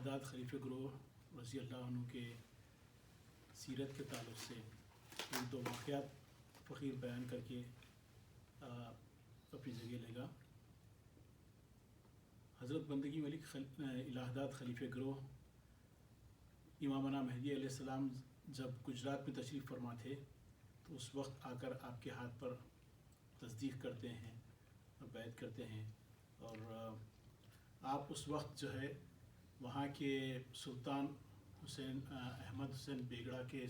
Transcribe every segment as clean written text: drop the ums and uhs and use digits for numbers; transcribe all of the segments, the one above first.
इलाहादात खलीफे ग्रोह रज़ी अल्लाह अन्हु के सीरत के ताल्लुक़ से इन दो वाक़यात फ़कीर बयान करके अपनी जगह लेगा। हज़रत बंदगी मलिक इलाहादात खलीफे ग्रोह इमामना मेहदी अलैहिस्सलाम जब गुजरात में तशरीफ़ फरमा थे तो उस वक्त आकर आपके हाथ पर तस्दीक़ करते हैं और बैत करते हैं, और आप उस वक्त जो है वहाँ के सुल्तान हुसैन अहमद हुसैन बेगड़ा के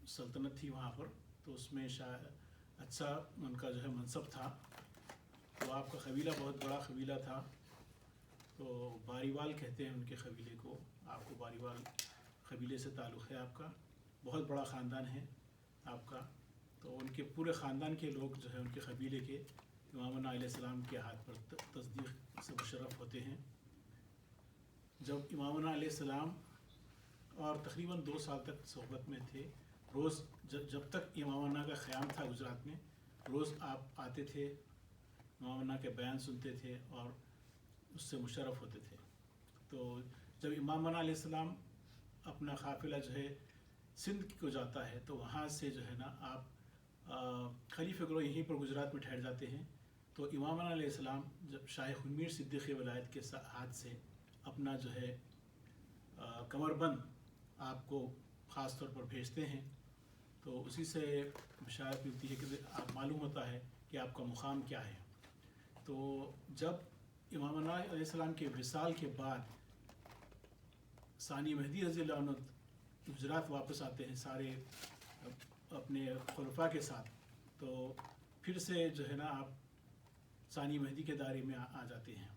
सल्तनत थी वहाँ पर, तो उसमें अच्छा उनका जो है मनसब था। तो आपका कबीला बहुत बड़ा कबीला था, तो बारीवाल कहते हैं उनके कबीले को। आपको बारीवाल कबीले से ताल्लुक़ है, आपका बहुत बड़ा ख़ानदान है आपका। तो उनके पूरे ख़ानदान के लोग जो है उनके कबीले के इमाम अलैहिस्सलाम के हाथ पर तस्दीक़ से मुशर्रफ़ होते हैं। जब इमाम अलैहिस्सलाम और तकरीबन 2 साल तक सोहबत में थे, रोज़ जब तक इमाम का क़याम था गुजरात में, रोज़ आप आते थे, इमाम के बयान सुनते थे और उससे मुशर्रफ़ होते थे। तो जब इमाम अलैहिस्सलाम अपना काफ़िला जो है सिंध को जाता है तो वहाँ से जो है ना आप खलीफे ग्रोह यहीं पर गुजरात में ठहर जाते हैं। तो इमाम अलैहिस्सलाम जब शाह खुमीर सिद्दीक़ वलायत के हाथ से अपना जो है कमरबंद आपको ख़ास तौर पर भेजते हैं, तो उसी से बशारत मिलती है कि आप मालूम होता है कि आपका मुक़ाम क्या है। तो जब इमाम अलैहिस्सलाम के विसाल के बाद सानी मेहदी रज़ी अल्लाह अन्हु गुजरात वापस आते हैं सारे अपने खुलफा के साथ, तो फिर से जो है ना आप सानी मेहदी के दायरे में आ जाते हैं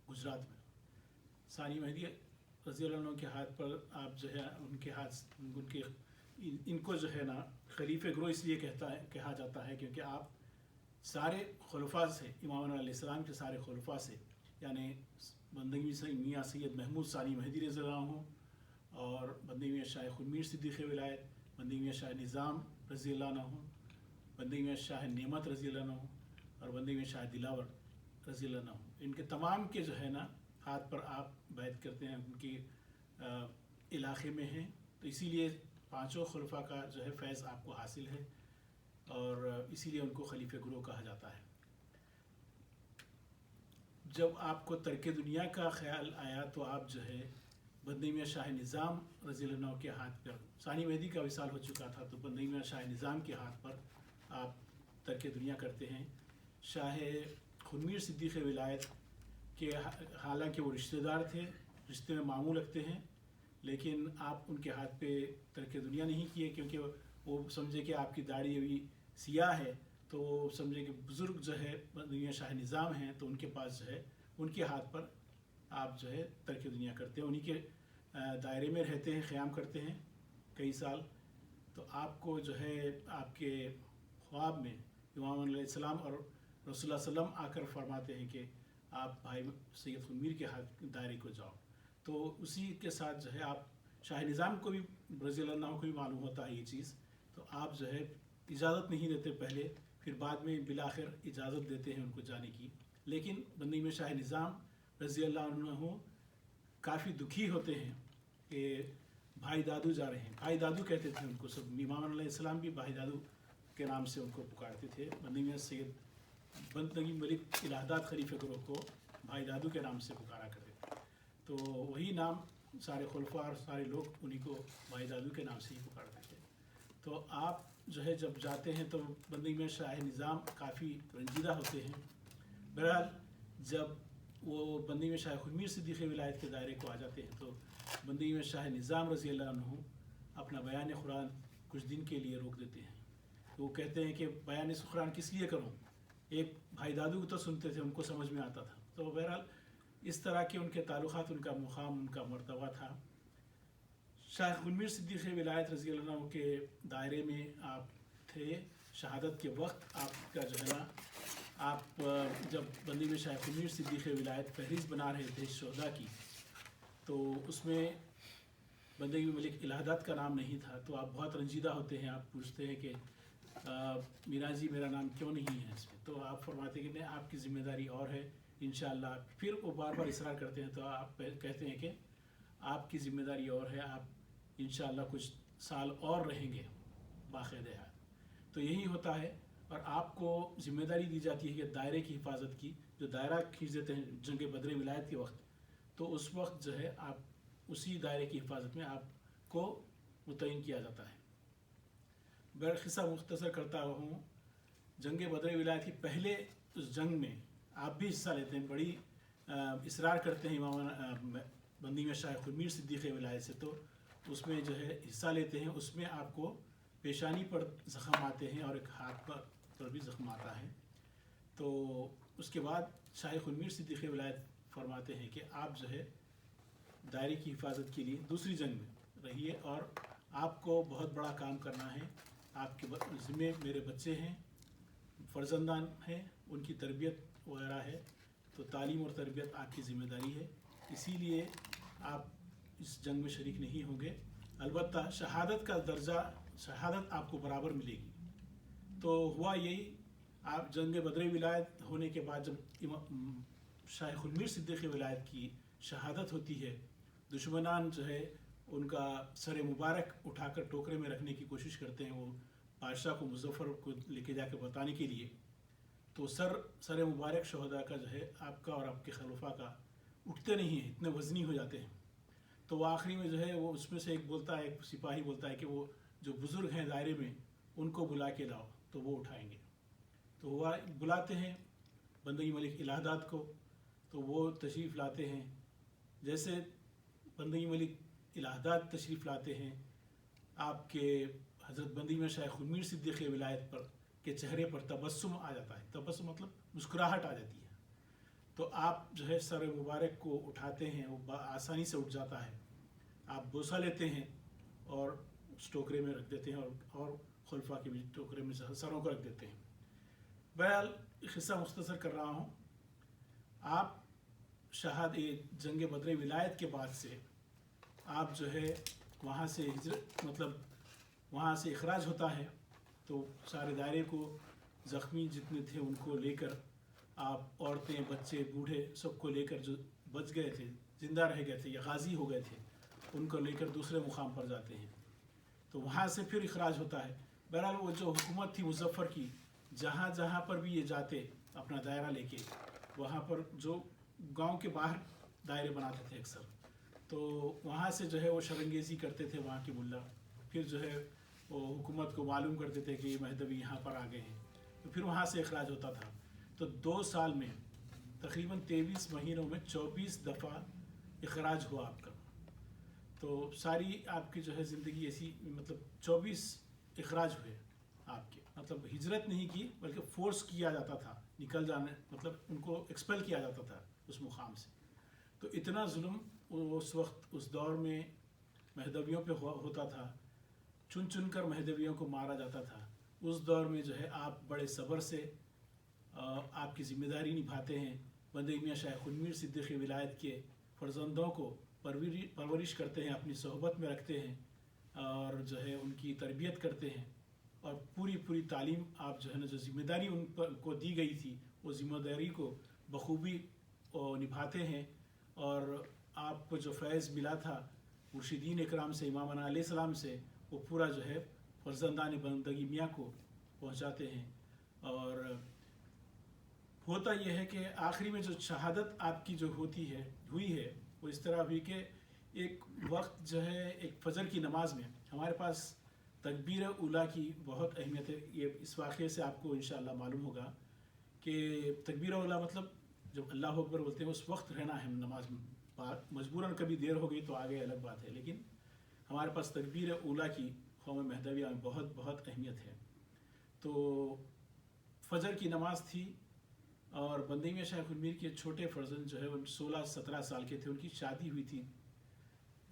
गुजरात में। सानी मेहदी रज़ी अल्लाह अन्हु के हाथ पर आप जो है इनको जो है ना खलीफे ग्रोह इसलिए कहा जाता है क्योंकि आप सारे खुलफा से, इमाम अलैहिस्सलाम के सारे खुलफा से, यानी बंदगी से मियाँ सैयद महमूद सानी मेहदी रज़ी अल्लाह अन्हु और बंदगी में शाह खुमीर सिद्दीक़ विलायत, बंदगी में शाह निज़ाम रज़ी अल्लाह अन्हु, बंदगी में शाह नेमत रज़ी अल्लाह अन्हु और बंदगी में शाह दिलावर रज़ी अल्लाह अन्हु, इनके तमाम के जो है ना हाथ पर आप बैत करते हैं, उनके इलाक़े में हैं। तो इसीलिए पाँचों खुलफा का जो है फैज़ आपको हासिल है और इसीलिए उनको खलीफे ग्रोह कहा जाता है। जब आपको तर्क दुनिया का ख्याल आया तो आप जो है बंदगी में शाह निज़ाम रज़ी अल्लाह अन्हु के हाथ पर, सानी मेहदी का विसाल हो चुका था तो बंदगी में शाह निज़ाम के हाथ पर आप तर्क दुनिया करते हैं। शाह खुमीर सिद्दीक़ विलायत के हालांकि वो रिश्तेदार थे, रिश्ते में मामूल रखते हैं, लेकिन आप उनके हाथ पे तर्क दुनिया नहीं किए क्योंकि वो समझे कि आपकी दाढ़ी अभी सियाह है, तो समझे कि बुज़ुर्ग जो है बंदगी में शाह निज़ाम हैं तो उनके पास जो है उनके हाथ पर आप जो है तर्क दुनिया करते हैं, उन्हीं के दायरे में रहते हैं, क़याम करते हैं कई साल। तो आपको जो है आपके ख्वाब में इमाम अलैहिस्सलाम और रसूलुल्लाह सल्लल्लाहु अलैहि वसल्लम आकर फरमाते हैं कि आप भाई सैयद खुमीर के हाथ दायरे को जाओ। तो उसी के साथ जो है आप शाह निज़ाम को भी रज़ी अल्लाह अन्हु को भी मालूम होता है ये चीज़, तो आप जो है इजाज़त नहीं देते पहले, फिर बाद में बिलाखिर इजाज़त देते हैं उनको जाने की। लेकिन बंदगी में शाह निज़ाम रज़ी अल्लाह अन्हु काफ़ी दुखी होते हैं कि भाई दादू जा रहे हैं, भाई दादू कहते थे उनको सब, इमाम अलैहिस्सलाम भी भाई दादू के नाम से उनको पुकारते थे। बंदगी में सैयद बंदगी मलिक इलाहादात खलीफे ग्रोह को भाई दादू के नाम से पुकारा करते थे, तो वही नाम सारे खुलफा और सारे लोग उन्हीं को भाई दादू के नाम से ही पुकारते थे। तो आप जो है जब जाते हैं तो बंदगी में शाह निज़ाम काफ़ी रंजीदा होते हैं। बहरहाल जब वो बंदगी में शाह खुमीर सिद्दीक़ विलायत के दायरे को आ जाते हैं तो बंदगी में शाह निज़ाम रज़ी अल्लाह अन्हु अपना बयान कुरान कुछ दिन के लिए रोक देते हैं। तो वो कहते हैं कि बयान कुरान किस लिए करूँ, एक भाई दादू को तो सुनते थे, उनको समझ में आता था। तो बहरहाल इस तरह के उनके ताल्लुक़ात, उनका मुक़ाम, उनका मर्तबा था। शाह खुमीर सिद्दीक़ विलायत रज़ी अल्लाह अन्हु के दायरे में आप थे। शहादत के वक्त आपका जो है ना आप जब बंदगी में शाह खुमीर सिद्दीक़ विलायत फहरिस्त बना रहे थे शोहदा की, तो उसमें बंदगी मलिक इलाहादात का नाम नहीं था, तो आप बहुत रंजीदा होते हैं। आप पूछते हैं कि मीरा जी मेरा नाम क्यों नहीं है इसमें, तो आप फरमाते कि नहीं, आपकी ज़िम्मेदारी और है, इंशाअल्लाह फिर वो बार बार इसरार करते हैं, तो आप कहते हैं कि आपकी ज़िम्मेदारी और है, आप इंशाअल्लाह कुछ साल और रहेंगे बाक़ायदा है। तो यही होता है, और आपको ज़िम्मेदारी दी जाती है कि दायरे की हिफाजत की, जो दायरा खींच देते हैं जंग बदर विलायत के वक्त, तो उस वक्त जो है आप उसी दायरे की हिफाजत में आपको मुतय्यन किया जाता है। बरखिस्सा मुख्तसर करता हूँ, जंग बदर विलायत की पहले उस जंग में आप भी हिस्सा लेते हैं, बड़ी इसरार करते हैं इमाम बंदी में शाह खुमीर सिद्दीक़ विलायत से, तो उसमें जो है हिस्सा लेते हैं। उसमें आपको पेशानी पर ज़ख़म आते हैं और एक हाथ पर भी ज़ख़म आता है। तो उसके बाद शाह खुमीर सिद्दीक़ विलायत फरमाते हैं कि आप जो है दायरे की हिफाजत के लिए दूसरी जंग में रहिए, और आपको बहुत बड़ा काम करना है। आपके ज़िम्मे मेरे बच्चे हैं, फ़र्जंदान हैं, उनकी तरबियत वगैरह है, तो तालीम और तरबियत आपकी ज़िम्मेदारी है, इसीलिए आप इस जंग में शरीक नहीं होंगे। अलबत्ता शहादत का दर्जा, शहादत आपको बराबर मिलेगी। तो हुआ यही, आप जंग बदर विलायत होने के बाद जब शाह खुमीर सिद्दीक़ विलायत की शहादत होती है, दुश्मनान जो है उनका सर मुबारक उठाकर टोकरे में रखने की कोशिश करते हैं, वो बादशाह को, मुज़फ़्फ़र को लेके जाकर बताने के लिए। तो सर मुबारक शहदा का जो है आपका और आपके खलीफा का उठते नहीं हैं, इतने वज़नी हो जाते हैं। तो वो आखिरी में जो है वो उसमें से एक बोलता है, एक सिपाही बोलता है कि वो जो बुज़ुर्ग हैं दायरे में उनको बुला के लाओ, तो वो उठाएंगे। तो वह बुलाते हैं बंदगी मलिक इलाहाबाद को, तो वो तशरीफ़ लाते हैं। जैसे बंदगी मलिक इलाहाबाद तशरीफ़ लाते हैं, आपके हज़रत बंदगी में शाह खुमीर सिद्दीक़ विलायत पर के चेहरे पर तबस्सुम आ जाता है। तबस्सुम मतलब मुस्कुराहट आ जाती है। तो आप जो है सर मुबारक को उठाते हैं, वो आसानी से उठ जाता है। आप बोसा लेते हैं और उस टोकरे में रख देते हैं, और खुलफा के भी टोकरे में सरों को रख देते हैं। बहरहाल क़िस्सा मुख्तसर कर रहा हूँ। आप जंग बदर विलायत के बाद से आप जो है वहाँ से हिजरत, मतलब वहाँ से इखराज होता है, तो सारे दायरे को ज़ख्मी जितने थे उनको लेकर आप, औरतें, बच्चे, बूढ़े, सबको लेकर जो बच गए थे, ज़िंदा रह गए थे या गाज़ी हो गए थे, उनको लेकर दूसरे मुकाम पर जाते हैं। तो वहाँ से फिर इखराज होता है। बहरहाल वो जो हुकूमत थी मुज़फ़्फ़र की, जहाँ जहाँ पर भी ये जाते अपना दायरा लेके, वहाँ पर जो गांव के बाहर दायरे बनाते थे अक्सर, तो वहाँ से जो है वो शरंगेज़ी करते थे वहाँ के मुल्ला। फिर जो है वो हुकूमत को मालूम करते थे कि ये महदवी यहाँ पर आ गए हैं, तो फिर वहाँ से इखराज होता था। तो 2 साल में तकरीबन 23 महीनों में 24 दफ़ा इखराज हुआ आपका। तो सारी आपकी जो है ज़िंदगी ऐसी, मतलब 24 इखराज हुए आपके, मतलब हिजरत नहीं की बल्कि फ़ोर्स किया जाता था निकल जाने, मतलब उनको एक्सपेल किया जाता था उस मुकाम से। तो इतना जुल्म उस वक्त, उस दौर में महदवियों पे होता था, चुन चुन कर महदवियों को मारा जाता था। उस दौर में जो है आप बड़े सब्र से आपकी ज़िम्मेदारी निभाते हैं। बंदगी मियां शाह खुमीर सिद्दीक़ विलायत के फ़र्जंदों को परवरिश करते हैं, अपनी सोहबत में रखते हैं, और जो है उनकी तरबियत करते हैं, और पूरी तालीम आप जो है ना, जो ज़िम्मेदारी उन पर को दी गई थी, वो ज़िम्मेदारी को बखूबी निभाते हैं। और आपको जो फैज़ मिला था मुर्शिदीन इकराम से, इमाम अलैहिस्सलाम से, वो पूरा जो है फ़र्जंदान बंदगी मियां को पहुँचाते हैं। और होता यह है कि आखिरी में जो शहादत आपकी जो हुई है वो इस तरह हुई कि एक वक्त जो है, एक फ़जर की नमाज में हमारे पास तकबीर उला की बहुत अहमियत है। ये इस वाक़े से आपको इंशाअल्लाह मालूम होगा कि तकबीर उला मतलब जब अल्लाह अकबर बोलते हैं उस वक्त रहना है नमाज में। मजबूरन कभी देर हो गई तो आगे अलग बात है, लेकिन हमारे पास तकबीर उला की कौम महदविया में बहुत अहमियत है। तो फ़जर की नमाज थी, और बंदगी मियां शाह खुमीर के छोटे फर्जंद जो है वो 16-17 साल के थे। उनकी शादी हुई थी,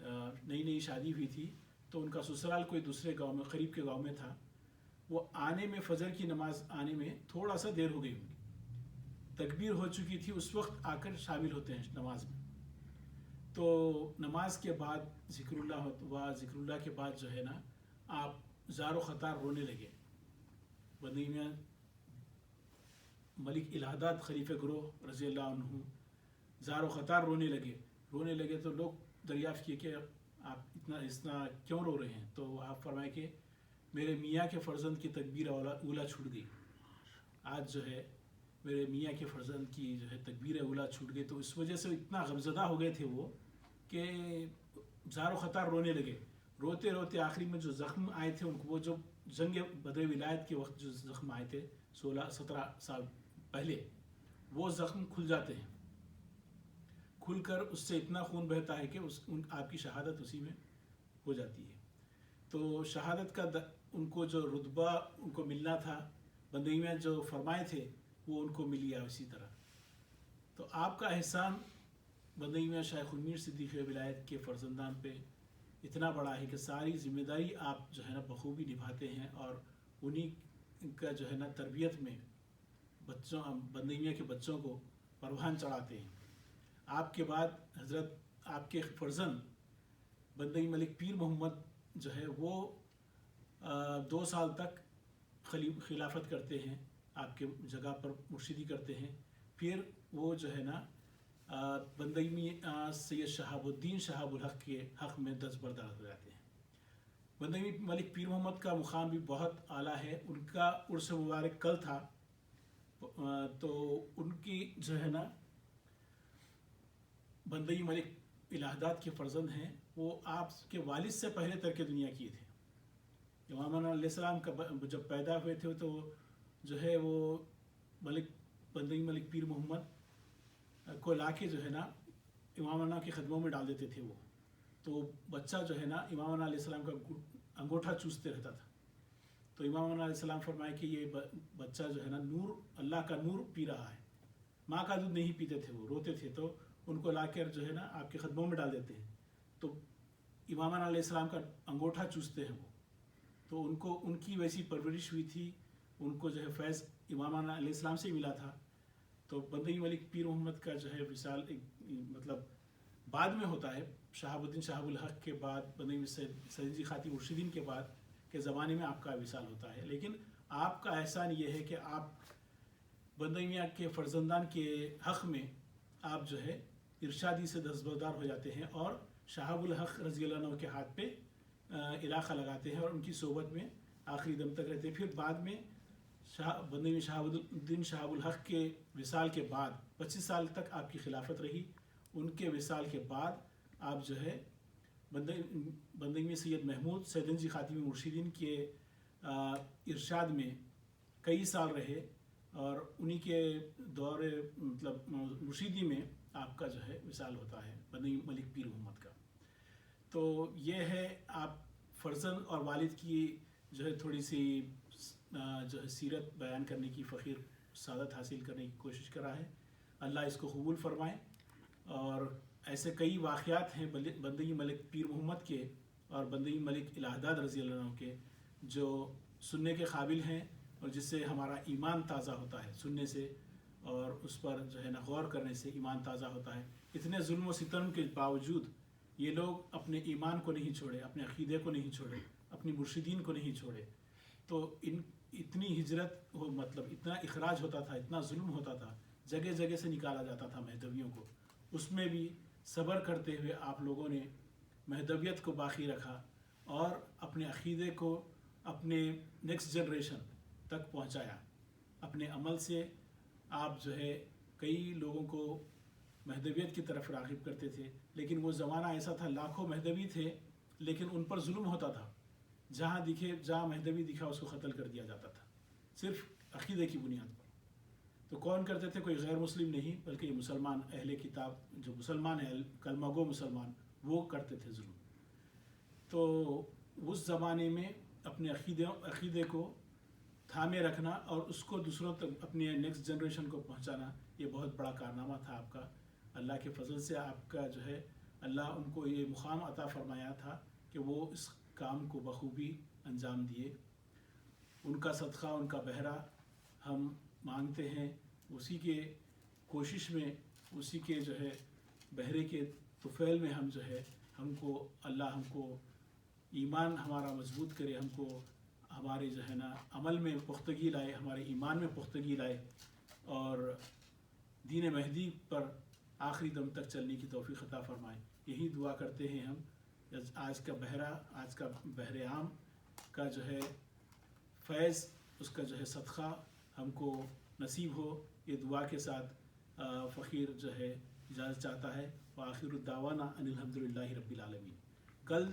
नई शादी हुई थी, तो उनका ससुराल कोई दूसरे गांव में, करीब के गांव में था। वो आने में, फ़जर की नमाज आने में थोड़ा सा देर हो गई उनकी, तकबीर हो चुकी थी, उस वक्त आकर शामिल होते हैं नमाज में। तो नमाज के बाद ज़िक्रुल्लाह हुआ, ज़िक्रुल्लाह के बाद जो है ना, आप ज़ारो ख़तार रोने लगे। बंदगी मियां मलिक इलाहादाद खलीफे ग्रोह रज़ी अल्लाह अन्हु ज़ारो ख़तार रोने लगे तो लोग दरियाफ़्त किए कि आप इतना क्यों रो रहे हैं। तो आप फरमाए कि मेरे मियाँ के फ़र्जंद की तकबीर उला छूट गई। आज जो है मेरे मियाँ के फ़र्जंद की जो है तकबीर उला छूट गई, तो इस वजह से इतना गमज़दा हो गए थे वो कि ज़ारो ख़तार रोने लगे। रोते रोते आखिरी में जो ज़ख्म आए थे उनको, वो जो जंग बदर विलायत के वक्त जो ज़ख्म आए थे 16-17 साल पहले, वो ज़ख्म खुल जाते हैं। खुलकर उससे इतना खून बहता है कि आपकी शहादत उसी में हो जाती है। तो शहादत का उनको जो रुतबा उनको मिलना था, बंदगी में जो फरमाए थे, वो उनको मिल गया उसी तरह। तो आपका एहसान बंदगी में शायख मीर सिद्दीक़ विलायत के फ़र्जंदान पे इतना बड़ा है कि सारी ज़िम्मेदारी आप जो है ना बखूबी निभाते हैं और उन्हीं का जो है ना तरबियत में बच्चों बंदगी के बच्चों को परवान चढ़ाते हैं। आपके बाद हज़रत आपके फ़र्जंद बंदगी मलिक पीर मोहम्मद जो है वो 2 साल तक खिलाफत करते हैं, आपके जगह पर मुर्शिदी करते हैं। फिर वो जो है ना बंदगी सैयद शहाबुद्दीन शहाबुल हक़ के हक़ में दस्तबरदार हो जाते हैं। बंदगी मलिक पीर मोहम्मद का मुकाम भी बहुत आला है। उनका उर्स मुबारक कल था, तो उनकी जो है ना बंदगी मलिक इलाहादाद के फ़र्जंद हैं, वो आपके वालिद से पहले तरक दुनिया किए थे। इमाम अलैहिस्सलाम का जब पैदा हुए थे तो जो है वो बंदगी मलिक पीर मोहम्मद को लाके जो है ना इमाम के ख़दमों में डाल देते थे वो। तो बच्चा जो है ना इमाम अलैहिस्सलाम का अंगूठा चूसते रहता था। तो इमाम अलैहिस्सलाम फरमाए कि ये बच्चा जो है ना नूर, अल्लाह का नूर पी रहा है। माँ का दूध नहीं पीते थे, वो रोते थे, तो उनको लाकर जो है ना आपके ख़दमों में डाल देते हैं। तो इमाम अलैहिस्सलाम का अंगूठा चूसते हैं वो। तो उनको उनकी वैसी परवरिश हुई थी, उनको जो है फैज़ इमाम अलैहिस्सलाम से मिला था। तो बंदगी मलिक पीर मोहम्मद का जो है विसाल मतलब बाद में होता है, शहाबुद्दीन शहाबुल हक़ के बाद, बंदगी सैयद जी खाती मुर्शिदीन के बाद के ज़माने में आपका विसाल होता है। लेकिन आपका एहसान ये है कि आप बंदगी मियाँ के फ़र्जंदान के हक़ में आप जो है इरशादी से दस्तबरदार हो जाते हैं और शहाबुल हक़ रज़ी अल्लाह अन्हु के हाथ पे इलाक़ा लगाते हैं और उनकी सोबत में आखिरी दम तक रहते हैं। फिर बाद में बंदगी शहाबुद्दीन शहाबुल हक़ के विसाल के बाद 25 साल तक आपकी खिलाफत रही। उनके विसाल के बाद आप जो है बंदगी में सैयद महमूद सैयद जी खातिम मुर्शिदीन के इरशाद में कई साल रहे और उन्हीं के दौर मतलब मुर्शिदी में आपका जो है विसाल होता है बंदगी मलिक पीर मोहम्मद का। तो ये है आप फ़र्जंद और वालिद की जो है थोड़ी सी जो है सीरत बयान करने की फ़कीर सादत हासिल करने की कोशिश करा है। अल्लाह इसको कबूल फ़रमाए। और ऐसे कई वाक़यात हैं बंदगी मलिक पीर मोहम्मद के और बंदगी मलिक इलाहादाद रज़ी अल्लाह अन्हु के जो सुनने के काबिल हैं और जिससे हमारा ईमान ताज़ा होता है सुनने से, और उस पर जो है ना गौर करने से ईमान ताज़ा होता है। इतने जुल्म व सितम के बावजूद ये लोग अपने ईमान को नहीं छोड़े, अपने अक़ीदे को नहीं छोड़े, अपनी मुर्शिदीन को नहीं छोड़े। तो इतनी हिजरत हो, मतलब इतना इखराज होता था, इतना जुल्म होता था, जगह जगह से निकाला जाता था महदवियों को, उसमें भी सब्र करते हुए आप लोगों ने महदवियत को बाकी रखा और अपने अक़ीदे को अपने नेक्स्ट जनरेशन तक पहुँचाया। अपने अमल से आप जो है कई लोगों को महदवियत की तरफ राग़िब करते थे। लेकिन वो ज़माना ऐसा था, लाखों महदवी थे लेकिन उन पर जुल्म होता था। जहाँ महदवी दिखा उसको क़त्ल कर दिया जाता था, सिर्फ़ अक़ीदे की बुनियाद पर। तो कौन करते थे? कोई गैर मुस्लिम नहीं, बल्कि मुसलमान अहले किताब जो मुसलमान है, कलमा गो मुसलमान, वो करते थे जुल्म। तो उस ज़माने में अपने अक़ीदे को थामे रखना और उसको दूसरों तक, अपने नेक्स्ट जनरेशन को पहुँचाना, ये बहुत बड़ा कारनामा था आपका। अल्लाह के फजल से आपका जो है अल्लाह उनको ये मुकाम अता फ़रमाया था कि वो इस काम को बखूबी अंजाम दिए। उनका सदक़ा, उनका बहरा हम मांगते हैं। उसी के कोशिश में, उसी के जो है बहरे के तुफ़ैल में हम जो है अल्लाह हमको ईमान हमारा मजबूत करे, हमको हमारे जो है ना अमल में पुख्तगी लाए, हमारे ईमान में पुख्तगी लाए اور دین مہدی پر آخری دم تک چلنے کی توفیق عطا فرمائے. یہی دعا کرتے ہیں ہم. آج کا بحر عام کا جو ہے فیض، اس کا جو ہے صدقہ ہم کو نصیب ہو. یہ دعا کے ساتھ فقیر جو ہے اجازت چاہتا ہے. وآخر الدعوانا ان الحمد للہ رب العالمین.